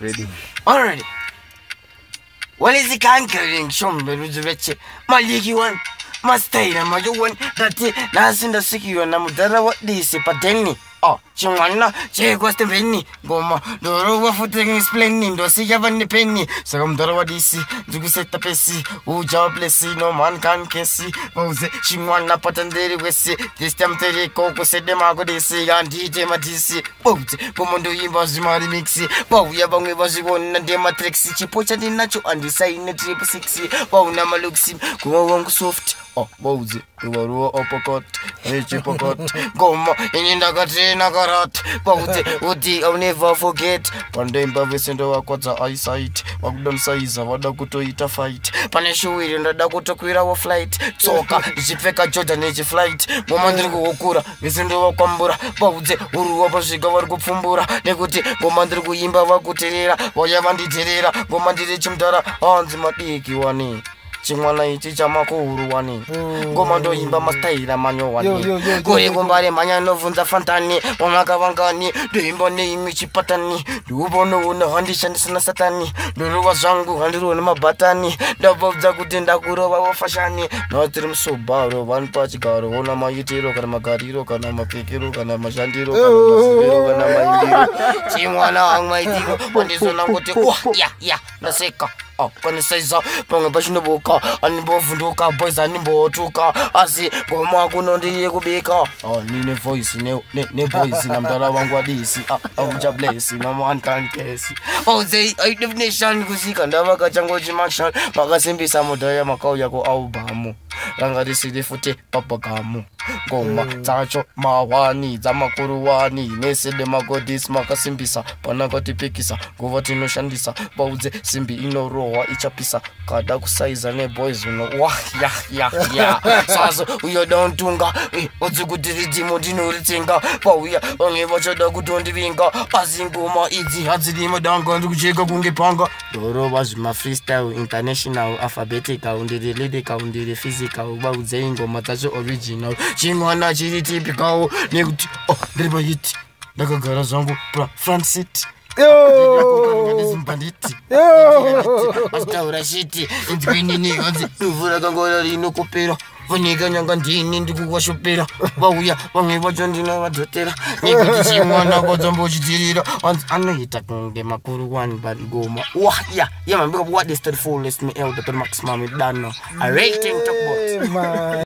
Ready. Already. What is the conquering? Show me the rich. Madikiwani. Mastay, I'm a one that that's in the secure and I'm there. What this is Pateni. Oh, Chimana, Che was the penny. Goma, the rover for taking explaining, do see have any penny. So I'm the what this you set the pessy, who jobless, no man can kiss. Mose, Chimana Patanderi with this tempted coco said them I go to see and DJ Matisi. Boat, Commando was Mari Mixi, but we have only was one and the matrix. She put it in natural and design the 660. Oh, Namaluxim, go on soft. Oh, Bowsy, you were raw uppercut, Richie Pocot, Goma, in the Katrina Garat, Bowsy, Woody, I'll never forget. One day, Bavis and our quarter eyesight, Ogdon size of what I could to eat a fight. Panishu in the Dakota queer our flight, Soka, Jipeka Jordan age flight, Gomandrigo Okura, Visindu Kombura, Bowsy, Uruapashiga Gufumbura, Neguti, Gomandrigo Imba Wakutera, Wayavandi Terera, Gomandri Chimdara, Hans Madikiwani. Chimwana iti chama kuruwani Gomando imba mastaira manyo wani Kore kumbare manya novunza fantani Wamaka wankani Duimbo ne imichi patani Dubono una handishani sana satani Duruwa zangu handiru na mabatani Dabovza kutenda kurowa wafashani Notrim subaro wanpachi karo Ona mayitiro kana makariro kana mapikiro kana mashandiro kana masibiro kana maindiro Chimwana ang maitiro Wandiso nangote ya naseka Oh, when says Ponga Bashinobuka, and Bovuka, boys and Botuka, Asi, Bomakuno de Yegubeka. Oh, Nina voice, no voice, and I'm the Wangwadisi, I'm just blessing, no one can case. Oh, they, I definition, Gusika, and Davaka Jango Jimakshan, Magasimbi Samodaya Makoyako Albamu, Rangadisi de Fute, Papakamu, Goma, Tacho, Mawani, Zamakuruani, Nese de Magodis, Makasimbisa, Panagoti Pikisa, Govotino Shandisa, Bowze, Simbi Ino. Ichapisa kada kusaiza ne boys uno ya sasa uyo don't tunga odzukutiri modino ritinga pauya onge vachoda kutondivinga azingoma idzi hadzirimo danga ndikucheka kunge panga doro vazvima freestyle international alphabetical undiri lyrical undiri physical vaudze ingoma dzacho original chimwana chiri typical nekuti ndiri pahiti ndakagara zvangu front seat Astaura shiti, inzwinini anzi Nuvura kangora rino kopera Vanika nyanga ndini ndikukwashopera Vauya, vange vachondina vadhotera Nekuti chimwana kwadzambo chitirira Anzi anoita kunge makuruwani bari goma Yeah man, because what is the fullest me elder to maximum done. A rating talk about